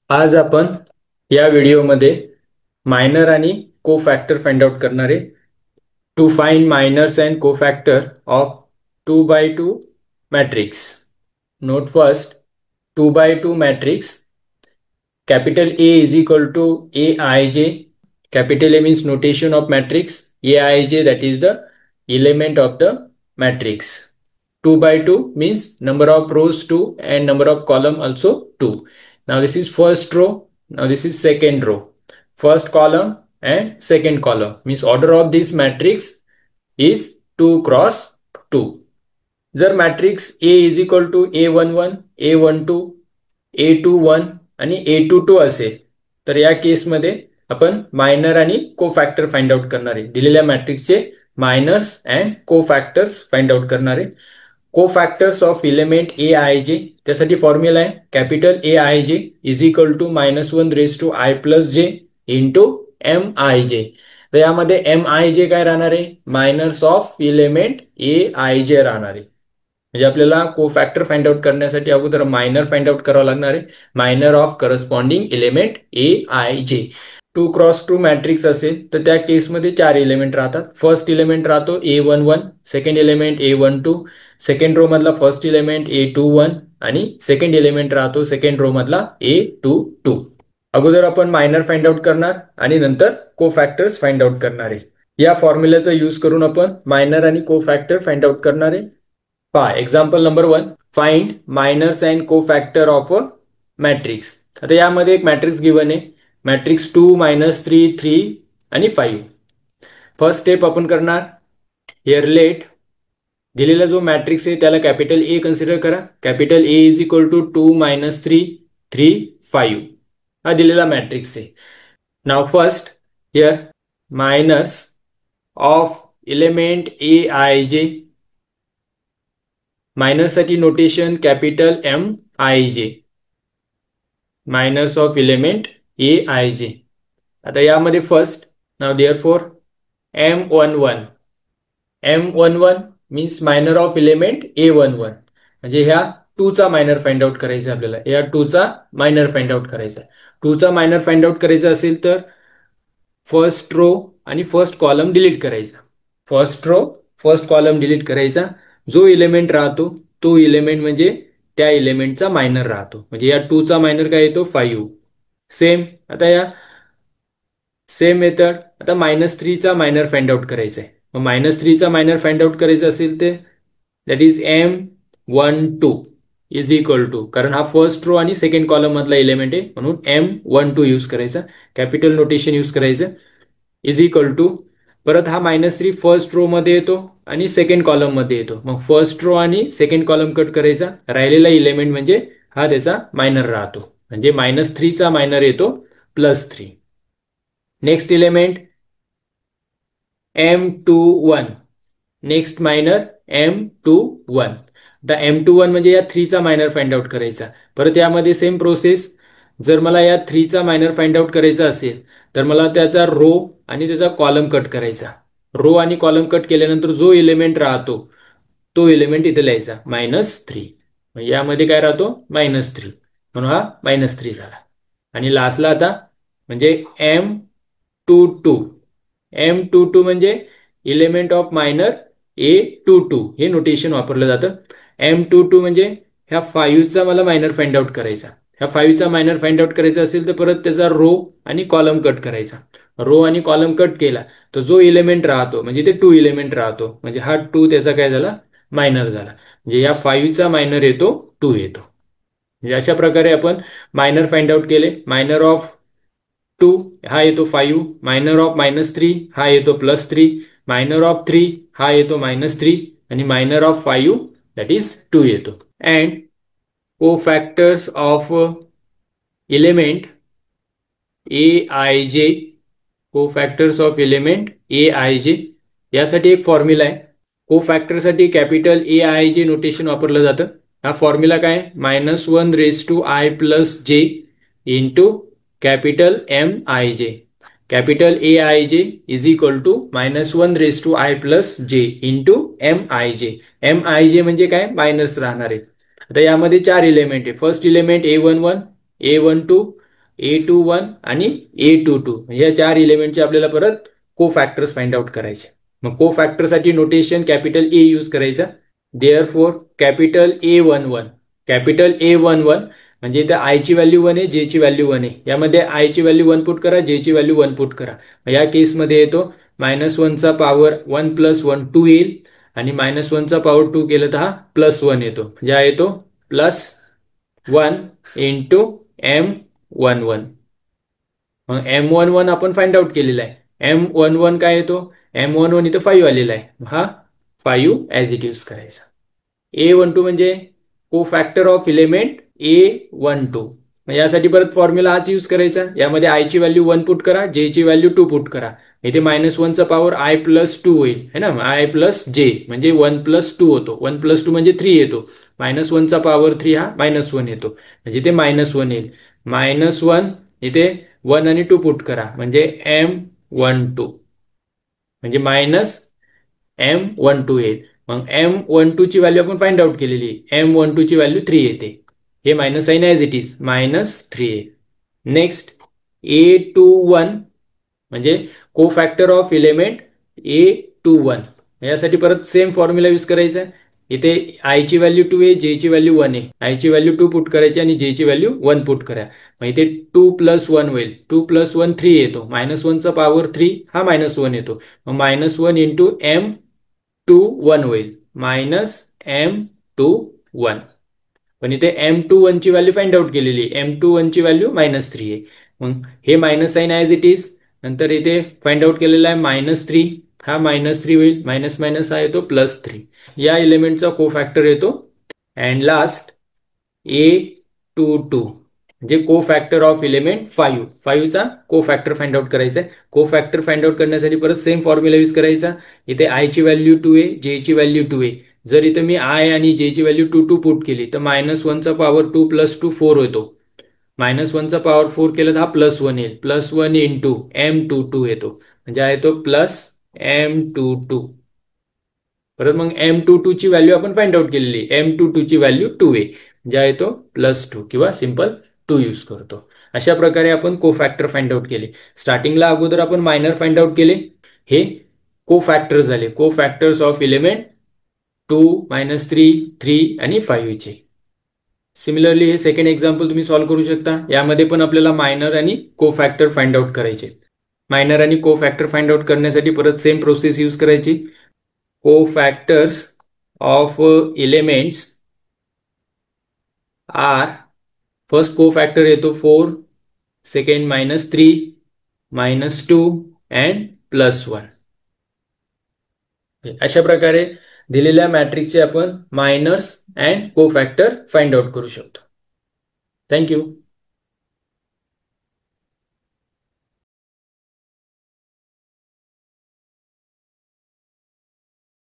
आज आपण या व्हिडिओमध्ये मायनर आणि कोफॅक्टर फाइंड आउट करणार आहे. To find minors and cofactor of 2 by 2 matrix. Note first, 2 by 2 matrix. Capital A is equal to Aij. Capital A means notation of matrix. Aij, that is the element of the matrix. 2 by 2 means number of rows 2 and number of column also 2. Now this is first row. Now this is second row. First column and second column means order of this matrix is 2 cross 2. जर matrix A is equal to A11, A12, A21 आणि A22 असेल तर या केसमध्ये आपण minor आणि कोफॅक्टर find out करणार आहे. दिलेल्या मॅट्रिक्सचे minors and cofactors find out करणार आहे. कोफॅक्टर्स ऑफ एलिमेंट Aij, त्यासाठी फॉर्म्युला आहे capital Aij is equal to -1 raised to i+j into Mij. तर यामध्ये Mij काय राहणार आहे? मायनर्स ऑफ एलिमेंट Aij राहणार आहे. म्हणजे आपल्याला कोफॅक्टर फाइंड आउट करण्यासाठी अगोदर मायनर फाइंड आउट करावं लागणार आहे. Minor of corresponding element Aij. 2 cross 2 matrix असेल तर त्या केसमध्ये 4 एलिमेंट राहतात. फर्स्ट एलिमेंट राहतो A11, second element A12, second row मधला फर्स्ट एलिमेंट A21 आणि सेकंड एलिमेंट राहतो सेकंड रो मधला A22. अगोदर आपण मायनर फाइंड आउट करणार आणि नंतर कोफॅक्टर्स फाइंड आउट करणार आहे. या फॉर्म्युलाचा यूज करून आपण मायनर आणि कोफॅक्टर फाइंड आउट करणार आहे. पहा example number 1, find minors and cofactor of a matrix. आता यामध्ये एक मॅट्रिक्स गिवन आहे, मॅट्रिक्स 2 -3 3 आणि 5. फर्स्ट स्टेप आपण करणार, हिअर लेट दिलेला जो मॅट्रिक्स आहे त्याला कॅपिटल ए कन्सिडर करा. Capital A is equal to 2 -3 3 5 हा दिलेला मॅट्रिक्स आहे. Now first here minors of element Aij. Minors साठी notation capital Mij. Minors of element Aij. आता यामध्ये first now therefore M11. M11 means minor of element A11. म्हणजे ह्या 2 चा minor find out करायचा आपल्याला. या 2 चा मायनर फाइंड आउट करायचा. 2 चा मायनर फाइंड आउट करायचा असेल तर फर्स्ट रो आणि फर्स्ट कॉलम डिलीट करायचा. First row first column delete करायचा. जो एलिमेंट राहतो तो एलिमेंट म्हणजे त्या एलिमेंटचा मायनर राहतो. म्हणजे या 2 चा मायनर काय येतो 5. सेम आता या सेम मेथड आता -3 चा मायनर फाइंड आउट करायचा आहे. मग -3 चा मायनर फाइंड आउट करायचा असेल ते that is M12 is equal to, कारण हा फर्स्ट रो आणि सेकंड कॉलम मधला एलिमेंट आहे म्हणून M12 यूज करायचा. कॅपिटल नोटेशन यूज करायचं. इज इक्वल टू परत हा -3 फर्स्ट रो मध्ये येतो आणि सेकंड कॉलम मध्ये येतो. मग फर्स्ट रो आणि सेकंड कॉलम कट करायचा. राहिलेला एलिमेंट म्हणजे हा त्याचा मायनर राहतो. म्हणजे -3 चा मायनर येतो +3. Next element M21. Next minor M21. The M21 म्हणजे या 3 चा मायनर फाइंड आउट करायचा. परत यामध्ये सेम प्रोसेस. जर मला या 3 चा मायनर फाइंड आउट करायचा असेल तर मला त्याचा रो आणि त्याचा कॉलम कट करायचा. रो आणि कॉलम कट केल्यानंतर जो एलिमेंट राहतो तो एलिमेंट इथे लिहायचा -3. यामध्ये काय राहतो -3 म्हणून हा -3 झाला. आणि लास्टला आता म्हणजे M22. M22 म्हणजे एलिमेंट ऑफ मायनर A22 हे नोटेशन वापरलं जातं. M22 म्हणजे ह्या 5 चा मला मायनर फाइंड आउट करायचा. ह्या 5 चा मायनर फाइंड आउट करायचा असेल तर परत त्याचा रो आणि कॉलम कट करायचा. रो आणि कॉलम कट केला तर जो एलिमेंट राहतो म्हणजे ते 2 एलिमेंट राहतो. म्हणजे हा 2 त्याचा काय झाला मायनर झाला. म्हणजे या 5 चा मायनर येतो 2 येतो. म्हणजे अशा प्रकारे आपण मायनर फाइंड आउट केले. मायनर ऑफ 2 हा येतो 5, मायनर ऑफ -3 हा येतो +3, मायनर ऑफ 3 हा येतो -3 आणि मायनर ऑफ 5 दॅट इज 2 येतो. And cofactors of element Aij. Cofactors of element Aij यासाठी एक फॉर्म्युला आहे. कोफॅक्टरसाठी कॅपिटल Aij नोटेशन वापरलं जातं. हा फॉर्म्युला काय -1 raised to i+j into capital Mij. Capital Aij is equal to -1 raised to i+j into Mij. Mij म्हणजे काय minus राहणार आहे. आता यामध्ये 4 एलिमेंट आहे. First element A11, A12, A21 आणि A22 या 4 इलेमेंटचे आपल्याला परत को फॅक्टर्स फाइंड आउट करायचे. मग को फॅक्टरसाठी नोटेशन कॅपिटल ए यूज करायचा. देअरफॉर कॅपिटल ए11 म्हणजे इथे आय ची व्हॅल्यू 1 आहे, जे ची व्हॅल्यू 1 आहे. यामध्ये आय ची व्हॅल्यू 1 पुट करा, जे ची व्हॅल्यू 1 पुट करा. या केसमध्ये येतो -1चा पॉवर 1 + 1 2 येईल आणि -1चा पॉवर 2 केलं तर हा +1 येतो. म्हणजे हा येतो +1 इंटू M11. मग M11 आपण फाइंड आउट केलेला आहे. M11 काय येतो? M11 इथं 5 आलेला आहे. हा 5 ॲज इट यूज करायचा. A12 म्हणजे को फॅक्टर ऑफ इलेमेंट A12. यासाठी परत फॉर्म्युला हाच यूज करायचा. यामध्ये आय ची व्हॅल्यू 1 पुट करा, जे ची व्हॅल्यू 2 पुट करा. इथे -1चा पॉवर I + 2 होईल है ना. I + j म्हणजे 1 + 2 होतो. 1 + 2 म्हणजे 3 येतो. -1चा पॉवर 3 हा -1 येतो. म्हणजे ते -1 येईल. -1 इथे 1 आणि 2 पुट करा म्हणजे M12 म्हणजे -M12 येईल. मग M12 ची व्हॅल्यू आपण फाइंड आउट केलेली. M12 ची व्हॅल्यू 3 येते. हे minus sign as it is -3. Next A21 म्हणजे को फॅक्टर ऑफ इलेमेंट A21. यासाठी परत सेम फॉर्म्युला यूज करायचा. इथे आय ची व्हॅल्यू 2 आहे, जे ची व्हॅल्यू 1 आहे. आय ची व्हॅल्यू 2 पुट करायची आणि जे ची व्हॅल्यू 1 पुट करा. मग इथे 2 + 1 होईल. 2 + 1 3 येतो. -1चा पॉवर 3 हा -1 येतो. मग -1 इंटू M21 होईल. -M21. पण इथे M21 ची व्हॅल्यू फाइंड आउट केलेली. M21 ची व्हॅल्यू -3 आहे. मग हे minus sign as it is. नंतर इथे फाइंड आउट केलेला आहे -3. हा -3 होईल. मायनस मायनस हा येतो +3. या एलिमेंटचा को फॅक्टर येतो. अँड लास्ट A22 म्हणजे को फॅक्टर ऑफ इलेमेंट 5. 5चा को फॅक्टर फाइंड आउट करायचा आहे. को फॅक्टर फाइंड आउट करण्यासाठी परत सेम फॉर्म्युला यूज करायचा. इथे आय ची व्हॅल्यू 2 आहे, जे ची व्हॅल्यू 2 आहे. जर इथे मी आय आणि जे ची व्हॅल्यू 2 पुट केली तर -1चा पॉवर 2 + 2 4 होतो. -1चा पॉवर 4 केलं तर हा +1 येईल. +1 इंटू M22 येतो. म्हणजे हा येतो +M22. परत मग M22 ची व्हॅल्यू आपण फाइंड आउट केलेली. M22 ची व्हॅल्यू 2 आहे. म्हणजे येतो +2 किंवा सिंपल 2 यूज करतो. अशा प्रकारे आपण को फॅक्टर फाइंड आउट केले. स्टार्टिंगला अगोदर आपण मायनर फाइंड आउट केले. हे को फॅक्टर झाले. को फॅक्टर्स ऑफ इलेमेंट 2, -3, 3 आणि 5 चे. सिमिलरली हे सेकंड एक्झाम्पल तुम्ही सॉल्व्ह करू शकता. यामध्ये पण आपल्याला मायनर आणि को फॅक्टर फाइंड आउट करायचे. मायनर आणि को फॅक्टर फाइंड आउट करण्यासाठी परत सेम प्रोसेस यूज करायची. Co-factors of elements are first co-factor येतो 4, second -3, -2 and +1. अशा प्रकारे दिलेल्या मॅट्रिक्सचे आपण मायनर्स अँड को फॅक्टर फाइंड आउट करू शकतो. थँक्यू.